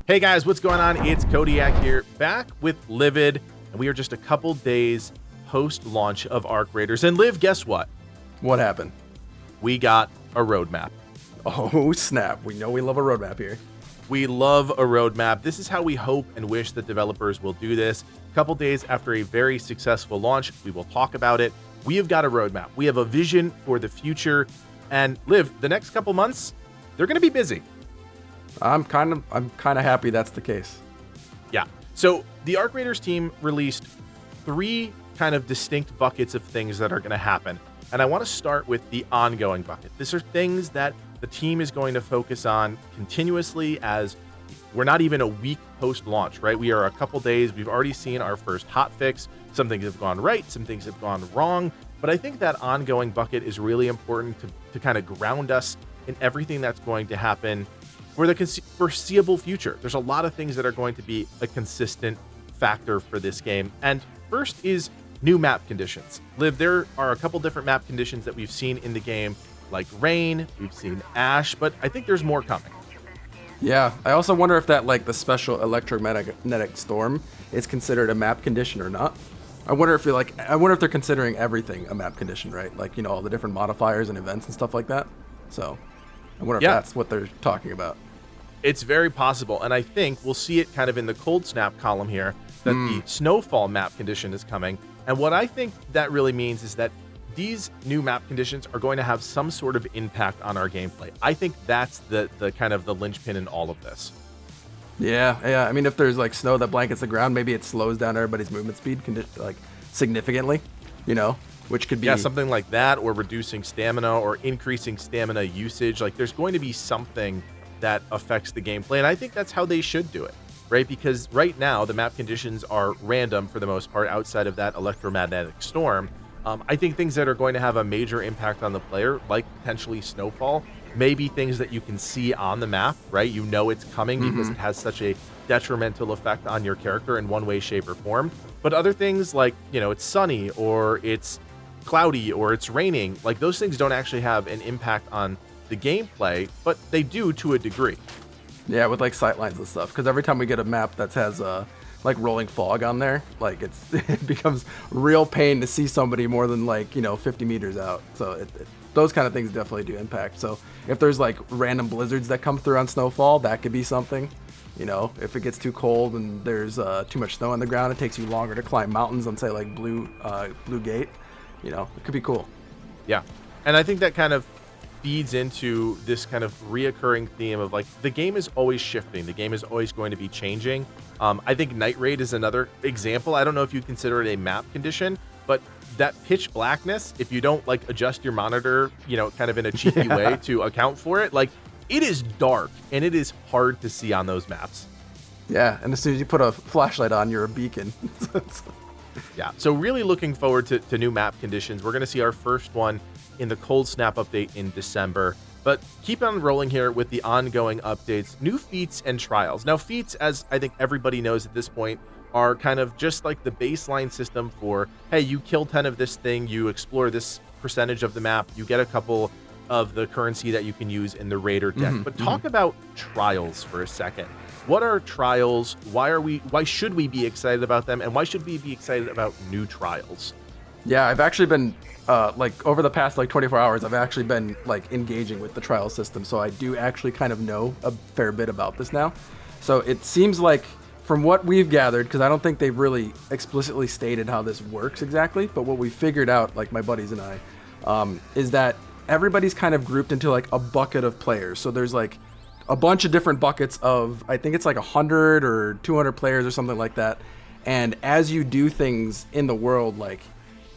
Hey guys, what's going on? It's Codiak here, back with Livid, and we are just a couple days post-launch of Arc Raiders. And Liv, guess what? What happened? We got a roadmap. Oh, snap. We know we love a roadmap here. We love a roadmap. This is how we hope and wish that developers will do this. A couple days after a very successful launch, we will talk about it. We have got a roadmap. We have a vision for the future. And Liv, the next couple months, they're going to be busy. I'm kind of happy that's the case. Yeah. So the Arc Raiders team released 3 kind of distinct buckets of things that are going to happen. And I want to start with the ongoing bucket. These are things that the team is going to focus on continuously, as we're not even a week post-launch, right? We are a couple days. We've already seen our first hotfix. Some things have gone right, some things have gone wrong. But I think that ongoing bucket is really important to kind of ground us in everything that's going to happen for the foreseeable future. There's a lot of things that are going to be a consistent factor for this game. And first is new map conditions. Liv, there are a couple different map conditions that we've seen in the game, like rain, we've seen ash, but I think there's more coming. Yeah, I also wonder if that, like, the special electromagnetic storm is considered a map condition or not. I wonder if they're considering everything a map condition, right? Like, you know, all the different modifiers and events and stuff like that. So I wonder if that's what they're talking about. It's very possible, and I think we'll see it kind of in the cold snap column here, that the snowfall map condition is coming. And what I think that really means is that these new map conditions are going to have some sort of impact on our gameplay. I think that's the kind of the linchpin in all of this. Yeah. I mean, if there's like snow that blankets the ground, maybe it slows down everybody's movement speed like significantly, you know, which could be something like that, or reducing stamina or increasing stamina usage. Like, there's going to be something that affects the gameplay, and I think that's how they should do it, right? Because right now the map conditions are random for the most part, outside of that electromagnetic storm. I think things that are going to have a major impact on the player, like potentially snowfall, maybe things that you can see on the map, right? You know it's coming because it has such a detrimental effect on your character in one way, shape, or form. But other things like, you know, it's sunny or it's cloudy or it's raining, like those things don't actually have an impact on the gameplay, but they do to a degree. Yeah, with like sightlines and stuff, because every time we get a map that has like rolling fog on there, like it becomes real pain to see somebody more than, like, you know, 50 meters out. So those kind of things definitely do impact. So if there's like random blizzards that come through on snowfall, that could be something. You know, if it gets too cold and there's too much snow on the ground, it takes you longer to climb mountains on, say, like Blue Gate. You know, it could be cool. Yeah, and I think that kind of feeds into this kind of reoccurring theme of, like, the game is always shifting. The game is always going to be changing. I think Night Raid is another example. I don't know if you consider it a map condition, but that pitch blackness, if you don't like adjust your monitor, you know, kind of in a cheeky way to account for it, like, it is dark and it is hard to see on those maps. Yeah, and as soon as you put a flashlight on, you're a beacon. Yeah, so really looking forward to new map conditions. We're going to see our first one in the Cold Snap update in December. But keep on rolling here with the ongoing updates, new feats and trials. Now, feats, as I think everybody knows at this point, are kind of just like the baseline system for, hey, you kill 10 of this thing, you explore this percentage of the map, you get a couple of the currency that you can use in the Raider deck. But talk about trials for a second. What are trials? Why should we be excited about them? And why should we be excited about new trials? Yeah, I've actually been, like, over the past, like, 24 hours, I've actually been, like, engaging with the trial system. So I do actually kind of know a fair bit about this now. So it seems like, from what we've gathered, because I don't think they've really explicitly stated how this works exactly, but what we figured out, like my buddies and I, is that everybody's kind of grouped into, like, a bucket of players. So there's, like, a bunch of different buckets of, I think it's like 100 or 200 players or something like that. And as you do things in the world, like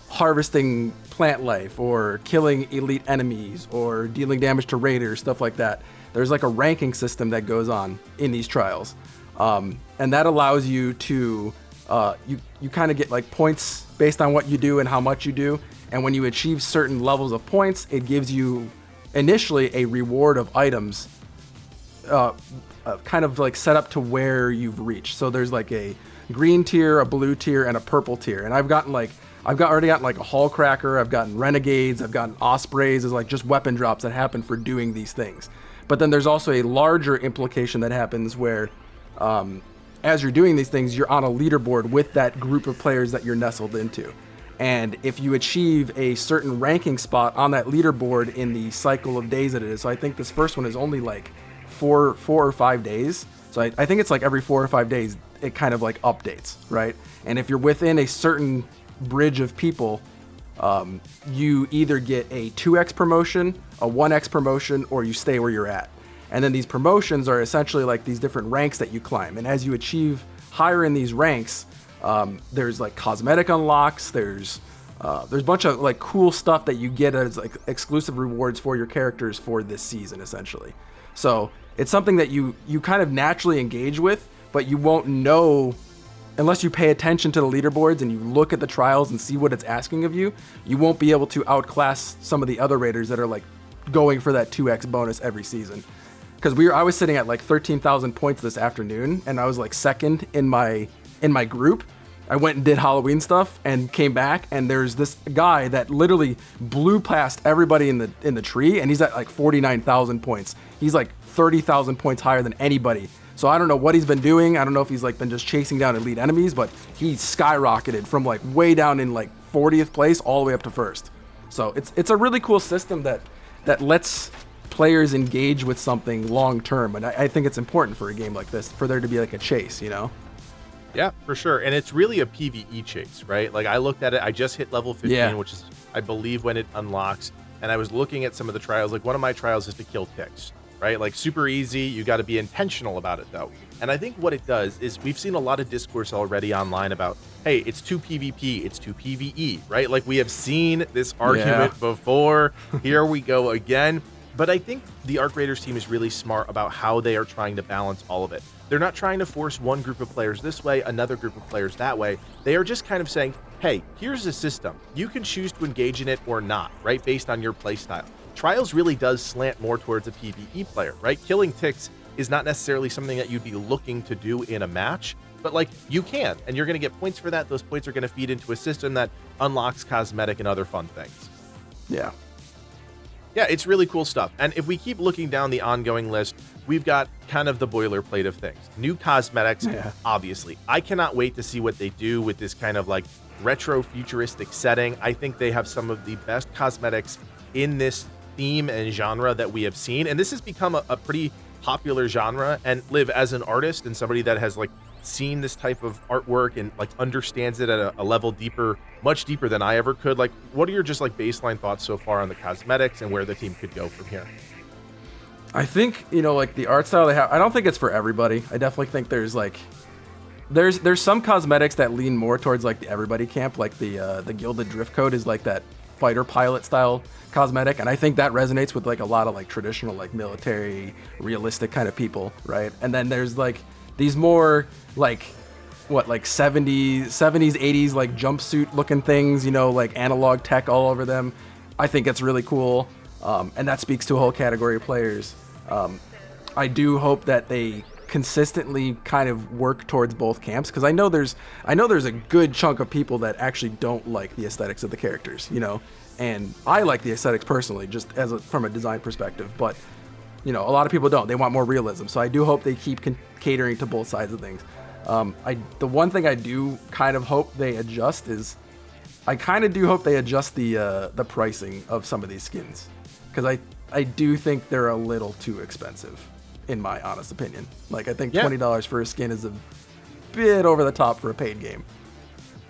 harvesting plant life or killing elite enemies or dealing damage to raiders, stuff like that, there's like a ranking system that goes on in these trials. And that allows you to, you kind of get like points based on what you do and how much you do. And when you achieve certain levels of points, it gives you initially a reward of items kind of like set up to where you've reached. So there's like a green tier, a blue tier, and a purple tier. And I've already gotten like a Hull Cracker, I've gotten Renegades, I've gotten Ospreys as like just weapon drops that happen for doing these things. But then there's also a larger implication that happens where as you're doing these things, you're on a leaderboard with that group of players that you're nestled into. And if you achieve a certain ranking spot on that leaderboard in the cycle of days that it is, so I think this first one is only like four or 5 days. So I think it's like every 4 or 5 days, it kind of like updates, right? And if you're within a certain bridge of people, you either get a 2x promotion, a 1x promotion, or you stay where you're at. And then these promotions are essentially like these different ranks that you climb. And as you achieve higher in these ranks, there's like cosmetic unlocks, there's a bunch of like cool stuff that you get as like exclusive rewards for your characters for this season, essentially. So it's something that you kind of naturally engage with, but you won't know unless you pay attention to the leaderboards and you look at the trials and see what it's asking of you. You won't be able to outclass some of the other raiders that are like going for that 2x bonus every season. Because I was sitting at like 13,000 points this afternoon, and I was like second in my group. I went and did Halloween stuff and came back, and there's this guy that literally blew past everybody in the tree, and he's at like 49,000 points. He's like 30,000 points higher than anybody. So I don't know what he's been doing. I don't know if he's like been just chasing down elite enemies, but he skyrocketed from like way down in like 40th place all the way up to first. So it's a really cool system that lets players engage with something long term, and I think it's important for a game like this for there to be like a chase, you know? Yeah, for sure. And it's really a PvE chase, right? Like I looked at it, I just hit level 15, which is, I believe, when it unlocks. And I was looking at some of the trials. Like one of my trials is to kill ticks, right? Like super easy. You got to be intentional about it though. And I think what it does is we've seen a lot of discourse already online about, hey, it's too PvP, it's too PvE, right? Like we have seen this argument before. Here we go again. But I think the Arc Raiders team is really smart about how they are trying to balance all of it. They're not trying to force one group of players this way, another group of players that way. They are just kind of saying, hey, here's a system. You can choose to engage in it or not, right? Based on your playstyle. Trials really does slant more towards a PvE player, right? Killing ticks is not necessarily something that you'd be looking to do in a match, but like you can, and you're going to get points for that. Those points are going to feed into a system that unlocks cosmetic and other fun things. Yeah. Yeah, it's really cool stuff. And if we keep looking down the ongoing list, we've got kind of the boilerplate of things. New cosmetics, obviously. I cannot wait to see what they do with this kind of like retro futuristic setting. I think they have some of the best cosmetics in this theme and genre that we have seen. And this has become a pretty popular genre. And Liv, as an artist and somebody that has like seen this type of artwork and like understands it at a level deeper, much deeper than I ever could, like what are your just like baseline thoughts so far on the cosmetics and where the team could go from here? I think, you know, like the art style they have, I don't think it's for everybody. I definitely think there's like there's some cosmetics that lean more towards like the everybody camp, like the Gilded Drift Coat is like that fighter pilot style cosmetic, and I think that resonates with like a lot of like traditional like military realistic kind of people, right? And then there's like these more like what, like 70s 80s like jumpsuit looking things, you know, like analog tech all over them. I think it's really cool, and that speaks to a whole category of players. I do hope that they consistently kind of work towards both camps, because I know there's a good chunk of people that actually don't like the aesthetics of the characters, you know, and I like the aesthetics personally, just from a design perspective, but you know, a lot of people don't. They want more realism, so I do hope they keep catering to both sides of things. The one thing I do kind of hope they adjust is, I kind of do hope they adjust the pricing of some of these skins, because I do think they're a little too expensive, in my honest opinion. Like, I think $20 for a skin is a bit over the top for a paid game.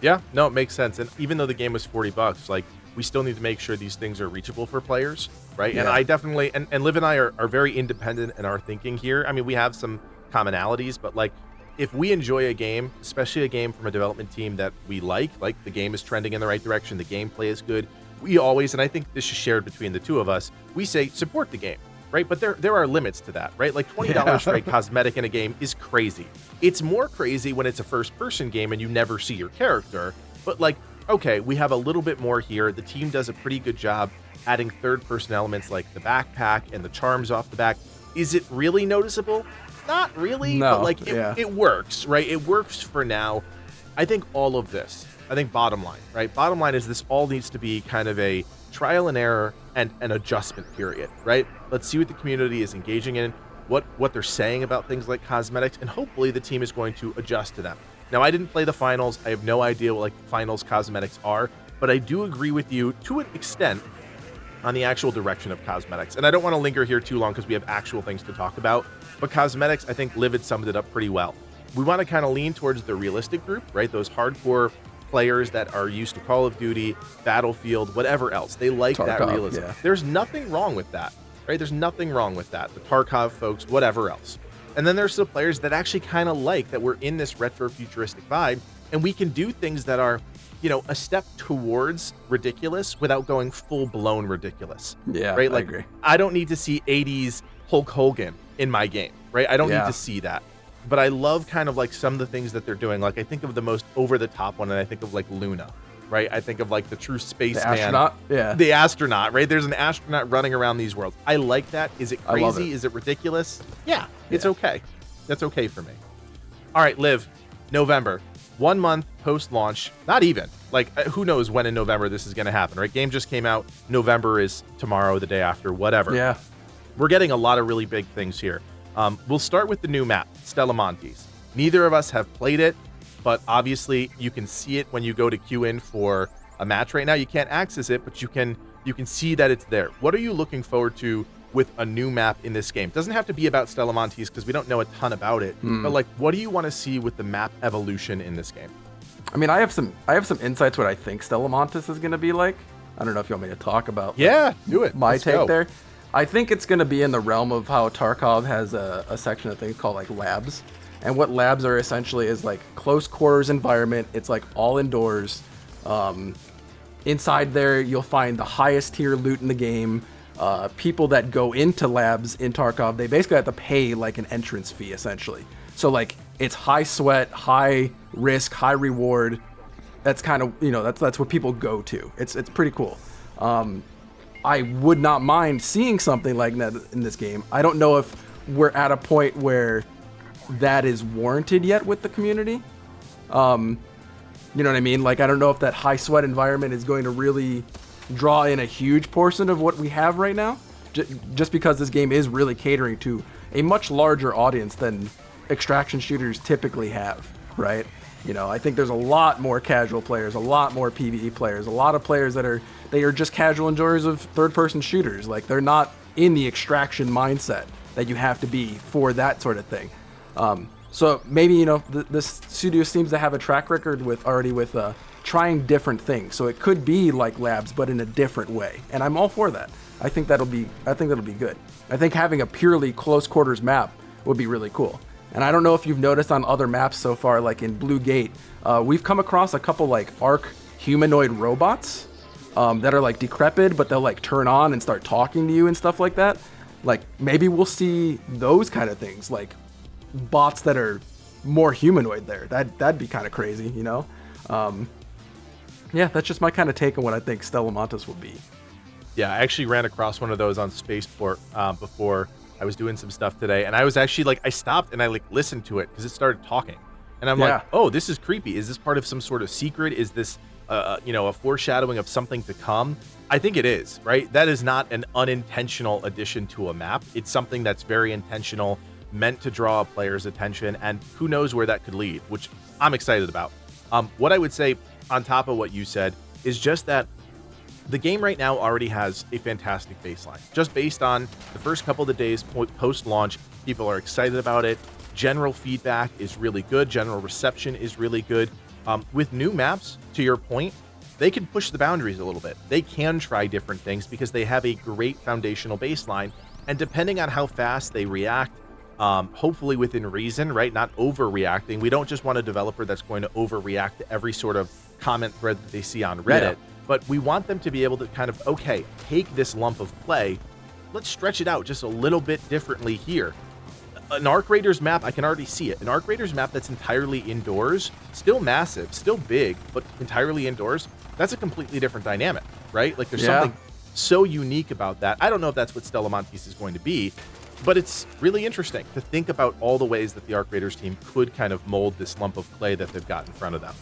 Yeah, no, it makes sense. And even though the game was $40, like, we still need to make sure these things are reachable for players, right? Yeah. And I definitely, and Liv and I are very independent in our thinking here. I mean, we have some commonalities, but like, if we enjoy a game, especially a game from a development team that we like the game is trending in the right direction, the gameplay is good, we always, and I think this is shared between the two of us, we say support the game, right? But there are limits to that, right? Like $20 for a cosmetic in a game is crazy. It's more crazy when it's a first-person game and you never see your character, but like, okay, we have a little bit more here. The team does a pretty good job adding third-person elements like the backpack and the charms off the back. Is it really noticeable? Not really, no, but like it works, right? It works for now. I think all of this, bottom line, right? Bottom line is this all needs to be kind of a trial and error and an adjustment period, right? Let's see what the community is engaging in. what they're saying about things like cosmetics, and hopefully the team is going to adjust to them. Now, I didn't play the finals. I have no idea what like finals cosmetics are, but I do agree with you to an extent on the actual direction of cosmetics. And I don't want to linger here too long because we have actual things to talk about, but cosmetics, I think Livid summed it up pretty well. We want to kind of lean towards the realistic group, right? Those hardcore players that are used to Call of Duty, Battlefield, whatever else. They like Tarkov, that realism. yeah. There's nothing wrong with that, right? There's nothing wrong with that. The Tarkov folks, whatever else. And then there's the players that actually kind of like that we're in this retro futuristic vibe, and we can do things that are, you know, a step towards ridiculous without going full blown ridiculous. Yeah, right. I Like, agree. I don't need to see 80s Hulk Hogan in my game, right? I don't need to see that. But I love kind of like some of the things that they're doing. Like I think of the most over the top one, and I think of like Luna, right? I think of like the true spaceman, astronaut? Yeah. the astronaut, right? There's an astronaut running around these worlds. I like that. Is it I love crazy? it. Is it ridiculous? Yeah, it's Yeah. okay. That's okay for me. All right, Liv, November, 1 month post launch. Not even like who knows when in November this is going to happen, right? Game just came out. November is tomorrow, the day after, whatever. Yeah. We're getting a lot of really big things here. We'll start with the new map, Stella Montes. Neither of us have played it, but obviously you can see it when you go to queue in for a match right now. You can't access it, but you can see that it's there. What are you looking forward to with a new map in this game? It doesn't have to be about Stella Montes because we don't know a ton about it. But like, what do you want to see with the map evolution in this game? I mean, I have some insights what I think Stella Montes is going to be like. I don't know if you want me to talk about Yeah, do it. my Let's take go. there. I think it's going to be in the realm of how Tarkov has a section of things called like labs. And what labs are essentially is like close quarters environment. It's like all indoors. Inside there, you'll find the highest tier loot in the game. People that go into labs in Tarkov, they basically have to pay like an entrance fee essentially. So like it's high sweat, high risk, high reward. That's kind of, you know, that's what people go to. It's pretty cool. I would not mind seeing something like that in this game. I don't know if we're at a point where that is warranted yet with the community. You know what I mean? Like, I don't know if that high sweat environment is going to really draw in a huge portion of what we have right now, just because this game is really catering to a much larger audience than extraction shooters typically have, right? You know, I think there's a lot more casual players, a lot more PvE players, a lot of players that are just casual enjoyers of third-person shooters. Like, they're not in the extraction mindset that you have to be for that sort of thing. So maybe, you know, this studio seems to have a track record with trying different things. So it could be like labs, but in a different way. And I'm all for that. I think that'll be good. I think having a purely close quarters map would be really cool. And I don't know if you've noticed on other maps so far, like in Blue Gate, we've come across a couple like Arc humanoid robots that are like decrepit, but they'll like turn on and start talking to you and stuff like that. Like maybe we'll see those kind of things, like bots that are more humanoid there. That'd be kind of crazy, you know? Yeah, that's just my kind of take on what I think Stella Montes will be. Yeah, I actually ran across one of those on Spaceport before I was doing some stuff today, and I was actually like, I stopped and I like listened to it because it started talking, and I'm like, oh, this is creepy. Is this part of some sort of secret? Is this, you know, a foreshadowing of something to come? I think it is, right? That is not an unintentional addition to a map. It's something that's very intentional, meant to draw a player's attention, and who knows where that could lead, which I'm excited about. What I would say on top of what you said is just that the game right now already has a fantastic baseline. Just based on the first couple of days post-launch, people are excited about it. General feedback is really good. General reception is really good. With new maps, to your point, they can push the boundaries a little bit. They can try different things because they have a great foundational baseline. And depending on how fast they react, hopefully within reason, right? Not overreacting. We don't just want a developer that's going to overreact to every sort of comment thread that they see on Reddit. Yeah. But we want them to be able to kind of, okay, take this lump of play, let's stretch it out just a little bit differently here. An Arc Raiders map, I can already see it. An Arc Raiders map that's entirely indoors, still massive, still big, but entirely indoors, that's a completely different dynamic, right? Like there's something so unique about that. I don't know if that's what Stella Montes is going to be, but it's really interesting to think about all the ways that the Arc Raiders team could kind of mold this lump of clay that they've got in front of them.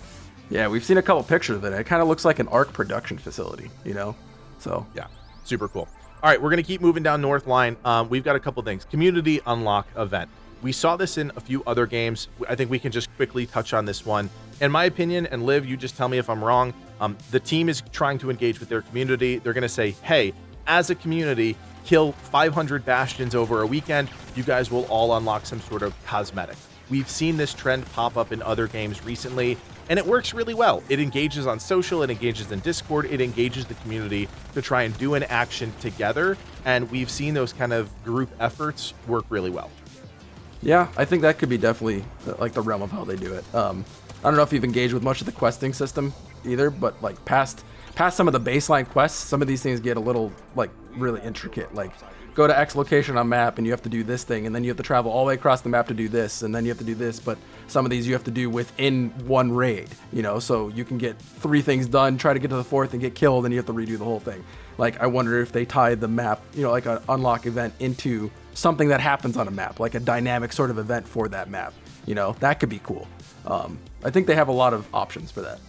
Yeah, we've seen a couple pictures of it. It kind of looks like an Arc production facility, you know? So yeah, super cool. All right, we're going to keep moving down North Line. We've got a couple things. Community unlock event. We saw this in a few other games. I think we can just quickly touch on this one. In my opinion, and Liv, you just tell me if I'm wrong, the team is trying to engage with their community. They're going to say, hey, as a community, kill 500 bastions over a weekend. You guys will all unlock some sort of cosmetic. We've seen this trend pop up in other games recently, and it works really well. It engages on social, it engages in Discord, it engages the community to try and do an action together, and we've seen those kind of group efforts work really well. Yeah, I think that could be definitely like the realm of how they do it. I don't know if you've engaged with much of the questing system either, but like past some of the baseline quests, some of these things get a little like really intricate. Like go to X location on map and you have to do this thing, and then you have to travel all the way across the map to do this, and then you have to do this. But some of these you have to do within one raid, you know, so you can get 3 things done, try to get to the 4th and get killed, and you have to redo the whole thing. Like I wonder if they tie the map, you know, like an unlock event into something that happens on a map, like a dynamic sort of event for that map. You know, that could be cool. I think they have a lot of options for that.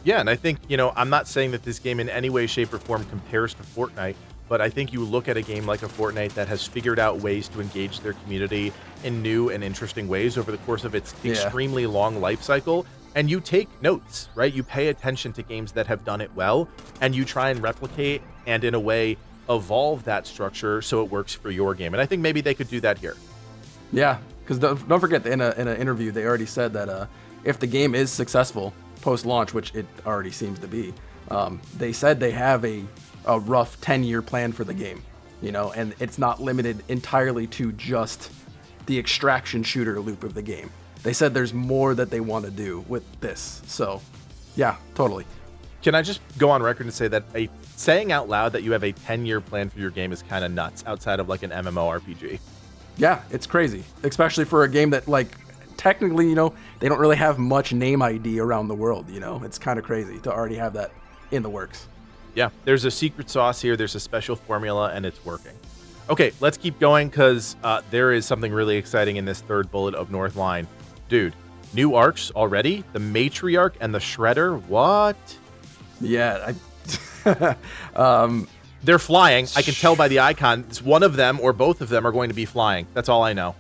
Yeah, and I think, you know, I'm not saying that this game in any way, shape, or form compares to Fortnite, but I think you look at a game like a Fortnite that has figured out ways to engage their community in new and interesting ways over the course of its extremely long life cycle, and you take notes, right? You pay attention to games that have done it well, and you try and replicate and, in a way, evolve that structure so it works for your game. And I think maybe they could do that here. Yeah, because don't forget, in an interview, they already said that if the game is successful post-launch, which it already seems to be, they said they have a rough 10-year plan for the game, you know, and it's not limited entirely to just the extraction shooter loop of the game. They said there's more that they want to do with this. So, yeah, totally. Can I just go on record and say that saying out loud that you have a 10-year plan for your game is kind of nuts outside of like an MMORPG? Yeah, it's crazy, especially for a game that, like, technically, you know, they don't really have much name ID around the world, you know. It's kind of crazy to already have that in the works. Yeah, there's a secret sauce here, there's a special formula, and it's working. Okay, let's keep going, because there is something really exciting in this third bullet of North Line. Dude, new arcs already? The Matriarch and the Shredder? What? Yeah, they're flying. I can tell by the icon. It's one of them or both of them are going to be flying. That's all I know.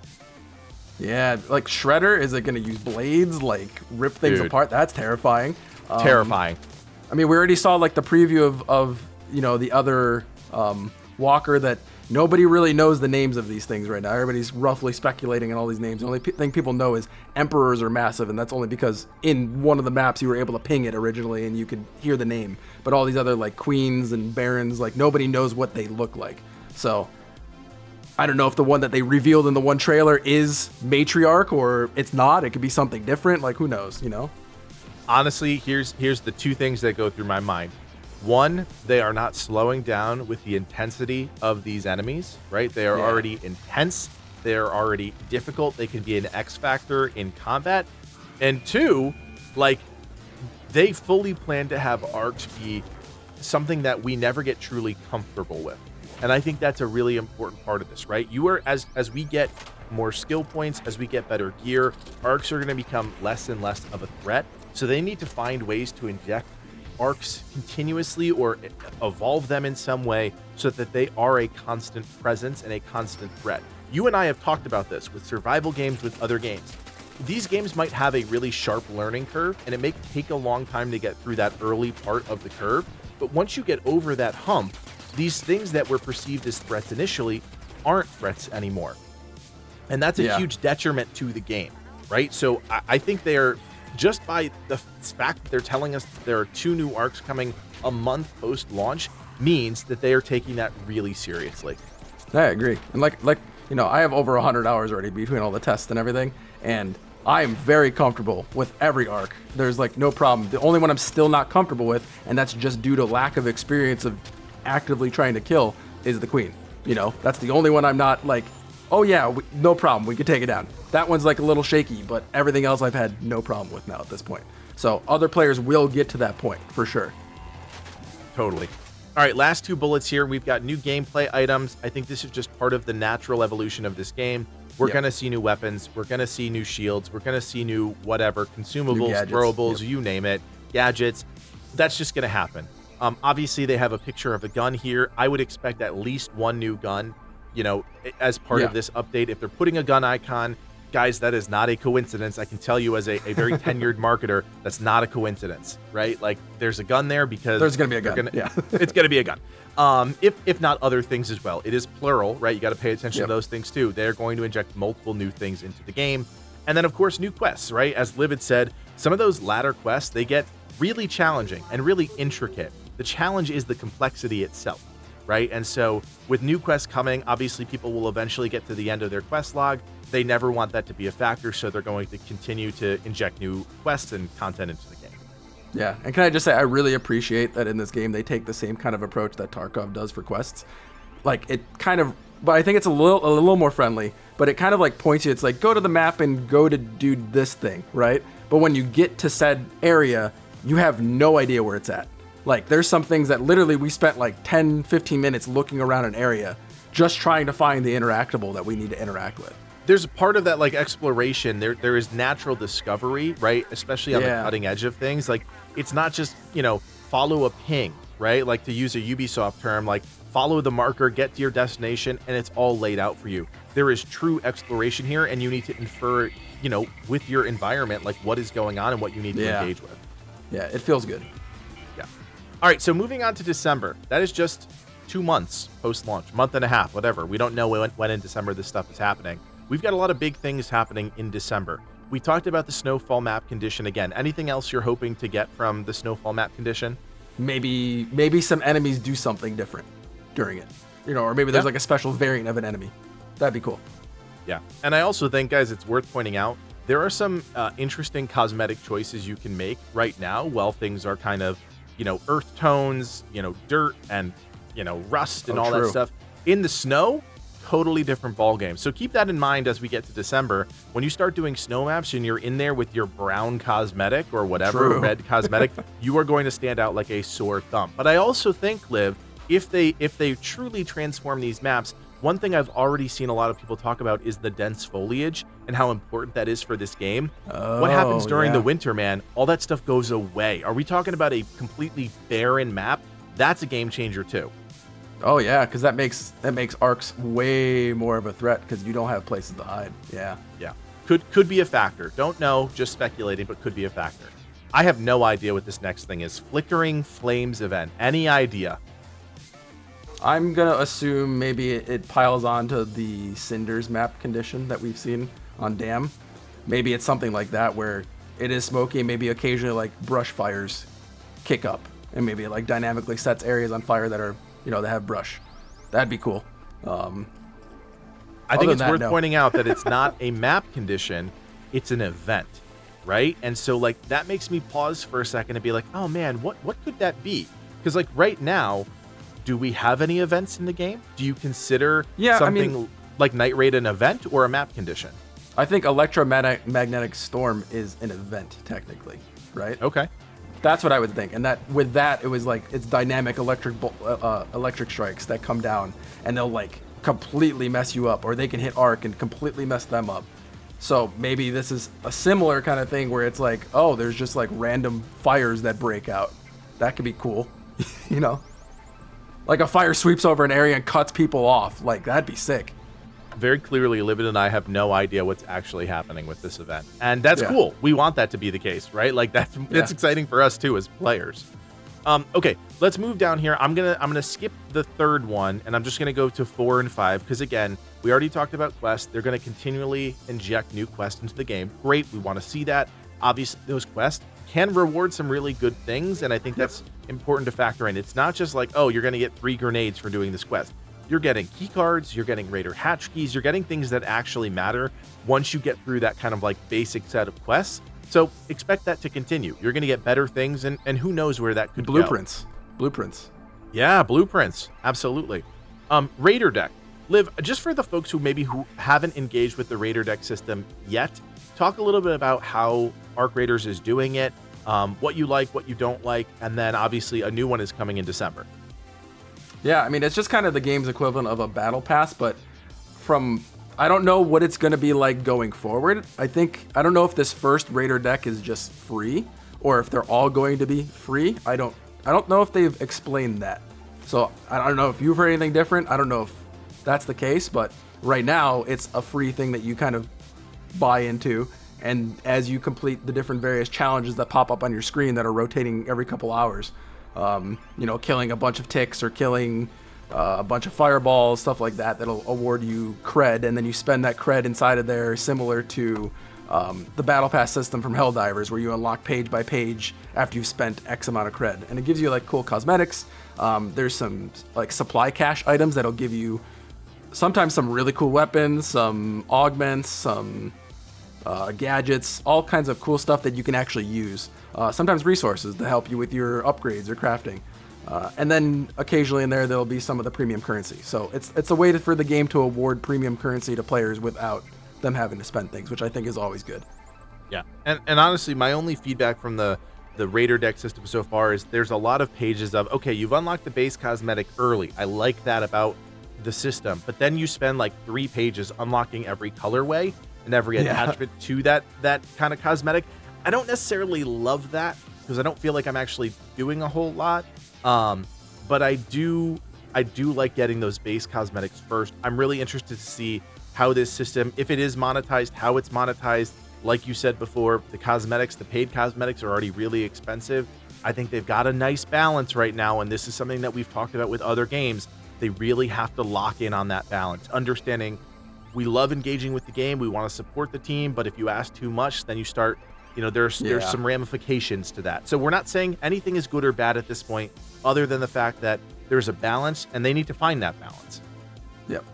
Yeah, like Shredder, is it going to use blades, like rip things apart? That's terrifying. Terrifying. I mean, we already saw like the preview of you know, the other walker that nobody really knows the names of these things right now. Everybody's roughly speculating on all these names. The only thing people know is emperors are massive, and that's only because in one of the maps you were able to ping it originally and you could hear the name. But all these other like queens and barons, like nobody knows what they look like. So I don't know if the one that they revealed in the one trailer is Matriarch or it's not. It could be something different. Like, who knows, you know? Honestly, here's the 2 things that go through my mind. One, they are not slowing down with the intensity of these enemies, right? They are already intense. They are already difficult. They can be an X factor in combat. And 2, like, they fully plan to have arcs be something that we never get truly comfortable with. And I think that's a really important part of this, right? You are, as we get more skill points, as we get better gear, arcs are going to become less and less of a threat. So they need to find ways to inject arcs continuously or evolve them in some way so that they are a constant presence and a constant threat. You and I have talked about this with survival games, with other games. These games might have a really sharp learning curve, and it may take a long time to get through that early part of the curve. But once you get over that hump, these things that were perceived as threats initially aren't threats anymore. And that's a huge detriment to the game, right? So I think they are, just by the fact that they're telling us there are 2 new arcs coming a month post-launch, means that they are taking that really seriously. I agree. And like you know, I have over 100 hours already between all the tests and everything, and I am very comfortable with every arc. There's like no problem. The only one I'm still not comfortable with, and that's just due to lack of experience of actively trying to kill, is the Queen. You know, that's the only one I'm not like, oh yeah, no problem, we could take it down. That one's like a little shaky, but everything else I've had no problem with now at this point. So other players will get to that point for sure. Totally. All right, last 2 bullets here. We've got new gameplay items. I think this is just part of the natural evolution of this game. We're going to see new weapons. We're going to see new shields. We're going to see new whatever, consumables, throwables, you name it, gadgets. That's just going to happen. Obviously, they have a picture of a gun here. I would expect at least one new gun, as part of this update. If they're putting a gun icon, guys, that is not a coincidence. I can tell you as a very tenured marketer, that's not a coincidence, right? Like, there's a gun there because there's going to be a gun. It's going to be a gun. If not other things as well. It is plural, right? You got to pay attention to those things too. They're going to inject multiple new things into the game. And then, of course, new quests, right? As Livid said, some of those latter quests, they get really challenging and really intricate. The challenge is the complexity itself, right? And so with new quests coming, obviously people will eventually get to the end of their quest log. They never want that to be a factor, so they're going to continue to inject new quests and content into the game. Yeah, and can I just say, I really appreciate that in this game they take the same kind of approach that Tarkov does for quests. Like, it kind of, but I think it's a little more friendly, but it kind of like points you, it's like, go to the map and go to do this thing, right? But when you get to said area, you have no idea where it's at. Like, there's some things that literally we spent like 10, 15 minutes looking around an area just trying to find the interactable that we need to interact with. There's a part of that, like, exploration. There is natural discovery, right? Especially on the cutting edge of things. Like, it's not just, follow a ping, right? Like, to use a Ubisoft term, like, follow the marker, get to your destination, and it's all laid out for you. There is true exploration here, and you need to infer, with your environment, like, what is going on and what you need to engage with. Yeah, it feels good. All right, so moving on to December. That is just 2 months post-launch, month and a half, whatever. We don't know when in December this stuff is happening. We've got a lot of big things happening in December. We talked about the snowfall map condition again. Anything else you're hoping to get from the snowfall map condition? Maybe some enemies do something different during it. Or maybe there's like a special variant of an enemy. That'd be cool. Yeah, and I also think, guys, it's worth pointing out, there are some interesting cosmetic choices you can make right now while things are kind of earth tones, dirt and, rust and all that stuff. In the snow, totally different ball game. So keep that in mind as we get to December. When you start doing snow maps and you're in there with your brown cosmetic or whatever, red cosmetic, you are going to stand out like a sore thumb. But I also think, Liv, if they truly transform these maps, one thing I've already seen a lot of people talk about is the dense foliage and how important that is for this game. What happens during the winter, man? All that stuff goes away. Are we talking about a completely barren map? That's a game changer too. Oh yeah, because that makes arcs way more of a threat because you don't have places to hide. Yeah. Could be a factor. Don't know, just speculating, but could be a factor. I have no idea what this next thing is. Flickering Flames event. Any idea? I'm going to assume maybe it piles on to the Cinders map condition that we've seen on Dam. Maybe it's something like that where it is smoky and maybe occasionally like brush fires kick up and maybe it like dynamically sets areas on fire that are, that have brush. That'd be cool. I think it's worth pointing out that it's not a map condition, it's an event, right? And so like that makes me pause for a second and be like, oh man, what could that be? Because like right now, do we have any events in the game? Do you consider something like Night Raid an event or a map condition? I think Electromagnetic Storm is an event, technically, right? Okay. That's what I would think. And that with that, it was like it's dynamic electric strikes that come down and they'll like completely mess you up, or they can hit arc and completely mess them up. So maybe this is a similar kind of thing where it's like, oh, there's just like random fires that break out. That could be cool, Like a fire sweeps over an area and cuts people off. Like, that'd be sick. Very clearly, Livid and I have no idea what's actually happening with this event. And that's cool. We want that to be the case, right? Like, that's exciting for us, too, as players. Okay, let's move down here. I'm gonna skip the third one, and I'm just going to go to 4 and 5, because, again, we already talked about quests. They're going to continually inject new quests into the game. Great, we want to see that. Obviously, those quests can reward some really good things, and I think that's important to factor in. It's not just like, oh, you're going to get 3 grenades for doing this quest. You're getting key cards, you're getting Raider hatch keys, you're getting things that actually matter once you get through that kind of like basic set of quests. So expect that to continue. You're going to get better things, and who knows where that could go. Blueprints. Yeah, blueprints. Absolutely. Raider deck. Liv, just for the folks who haven't engaged with the Raider deck system yet, talk a little bit about how Arc Raiders is doing it, what you like, what you don't like, and then obviously a new one is coming in December. Yeah, I mean, it's just kind of the game's equivalent of a battle pass, but I don't know what it's going to be like going forward. I don't know if this first Raider deck is just free or if they're all going to be free. I don't I don't know if they've explained that. So I don't know if you've heard anything different. I don't know if that's the case, but right now it's a free thing that you kind of buy into. And as you complete the different various challenges that pop up on your screen that are rotating every couple hours, killing a bunch of ticks or killing a bunch of fireballs, stuff like that, that'll award you cred, and then you spend that cred inside of there, similar to the Battle Pass system from Helldivers, where you unlock page by page after you've spent X amount of cred. And it gives you like cool cosmetics. There's some like supply cache items that'll give you sometimes some really cool weapons, some augments, some gadgets, all kinds of cool stuff that you can actually use. Sometimes resources to help you with your upgrades or crafting. And then occasionally in there'll be some of the premium currency. So it's a way for the game to award premium currency to players without them having to spend things, which I think is always good. Yeah, and honestly, my only feedback from the Raider deck system so far is there's a lot of pages of, okay, you've unlocked the base cosmetic early. I like that about the system. But then you spend like 3 pages unlocking every colorway and every attachment to that kind of cosmetic. I don't necessarily love that because I don't feel like I'm actually doing a whole lot. But I do like getting those base cosmetics first. I'm really interested to see how this system, if it is monetized, how it's monetized. Like you said before, the paid cosmetics are already really expensive. I think they've got a nice balance right now, and this is something that we've talked about with other games. They really have to lock in on that balance, understanding we love engaging with the game, we want to support the team, but if you ask too much, then you start, there's some ramifications to that. So we're not saying anything is good or bad at this point, other than the fact that there's a balance, and they need to find that balance. Yep.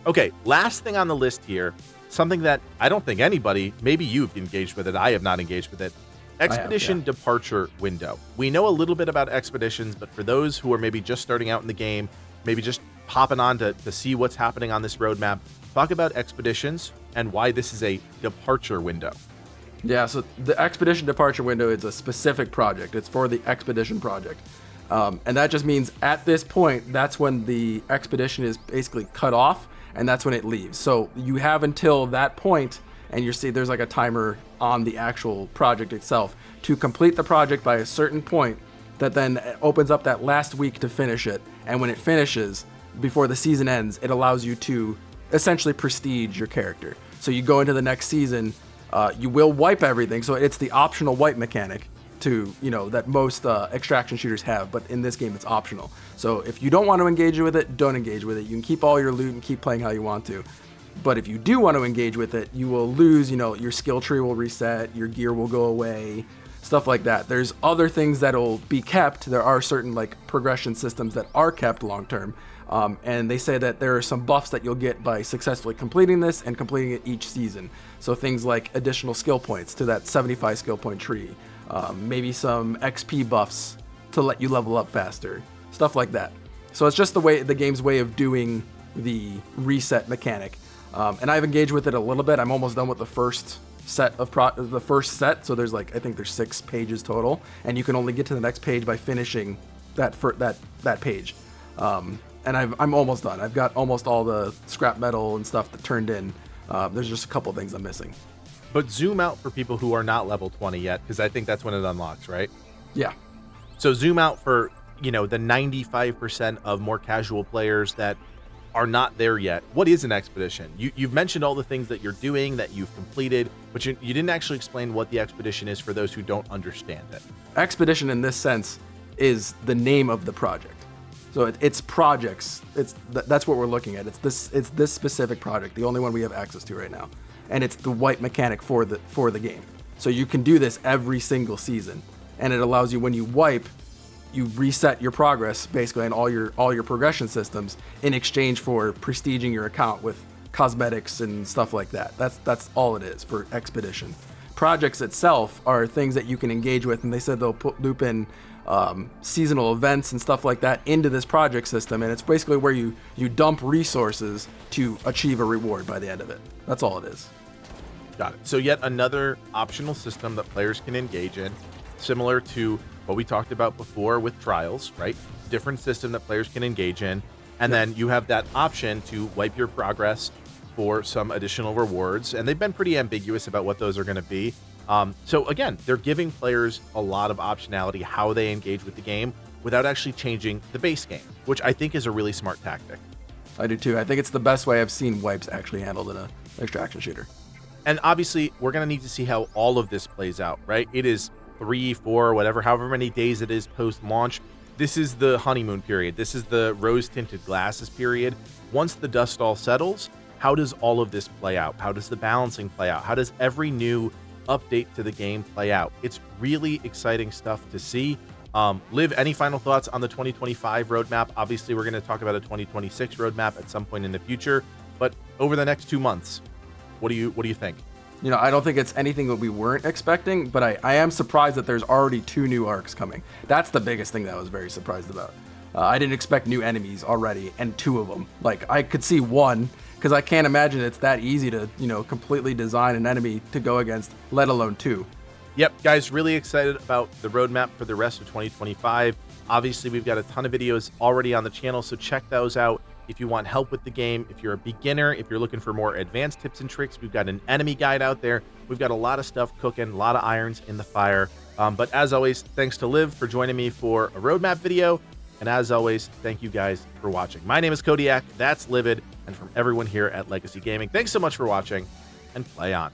Okay, last thing on the list here, something that I don't think anybody, maybe you've engaged with it, I have not engaged with it. Expedition departure window. We know a little bit about expeditions, but for those who are maybe just starting out in the game, maybe just hopping on to see what's happening on this roadmap, talk about expeditions and why this is a departure window. Yeah, so the expedition departure window is a specific project. It's for the expedition project. And that just means at this point, that's when the expedition is basically cut off, and that's when it leaves. So you have until that point, and you see there's like a timer on the actual project itself to complete the project by a certain point that then opens up that last week to finish it. And when it finishes, before the season ends, it allows you to essentially prestige your character. So you go into the next season, you will wipe everything. So it's the optional wipe mechanic that most extraction shooters have, but in this game it's optional. So if you don't want to engage with it, don't engage with it. You can keep all your loot and keep playing how you want to. But if you do want to engage with it, you will lose, your skill tree will reset, your gear will go away, stuff like that. There's other things that'll be kept. There are certain progression systems that are kept long term. And they say that there are some buffs that you'll get by successfully completing this and completing it each season. So things like additional skill points to that 75 skill point tree, maybe some XP buffs to let you level up faster, stuff like that. So it's just the game's way of doing the reset mechanic. And I've engaged with it a little bit. I'm almost done with the first set So there's I think there's 6 pages total, and you can only get to the next page by finishing that page. And I'm almost done. I've got almost all the scrap metal and stuff that turned in. There's just a couple things I'm missing. But zoom out for people who are not level 20 yet, because I think that's when it unlocks, right? Yeah. So zoom out for, the 95% of more casual players that are not there yet. What is an expedition? You've mentioned all the things that you're doing, that you've completed, but you didn't actually explain what the expedition is for those who don't understand it. Expedition in this sense is the name of the project. So it's projects. That's what we're looking at. It's this specific project, the only one we have access to right now, and it's the wipe mechanic for the game. So you can do this every single season, and it allows you, when you wipe, you reset your progress basically and all your progression systems in exchange for prestiging your account with cosmetics and stuff like that. That's all it is for expedition. Projects itself are things that you can engage with, and they said they'll loop in seasonal events and stuff like that into this project system, and it's basically where you dump resources to achieve a reward by the end of it. That's all it is. Got it. So yet another optional system that players can engage in, similar to what we talked about before with trials, right? Different system that players can engage in, and then you have that option to wipe your progress for some additional rewards, and they've been pretty ambiguous about what those are going to be. So again, they're giving players a lot of optionality how they engage with the game without actually changing the base game, which I think is a really smart tactic. I do too. I think it's the best way I've seen wipes actually handled in an extraction shooter. And obviously, we're going to need to see how all of this plays out, right? It is 3, 4, whatever, however many days it is post-launch. This is the honeymoon period. This is the rose-tinted glasses period. Once the dust all settles, how does all of this play out? How does the balancing play out? How does every new update to the game play out? It's really exciting stuff to see. Liv, any final thoughts on the 2025 roadmap? Obviously, we're going to talk about a 2026 roadmap at some point in the future, but over the next 2 months, what do you think? You know, I don't think it's anything that we weren't expecting, but I am surprised that there's already 2 new arcs coming. That's the biggest thing that I was very surprised about. I didn't expect new enemies already, and 2 of them. Like, I could see 1, because I can't imagine it's that easy to, completely design an enemy to go against, let alone 2. Yep, guys, really excited about the roadmap for the rest of 2025. Obviously, we've got a ton of videos already on the channel, so check those out. If you want help with the game, if you're a beginner, if you're looking for more advanced tips and tricks, we've got an enemy guide out there. We've got a lot of stuff cooking, a lot of irons in the fire. But as always, thanks to Liv for joining me for a roadmap video. And as always, thank you guys for watching. My name is Codiak, that's Livid, and from everyone here at Legacy Gaming, thanks so much for watching, and play on.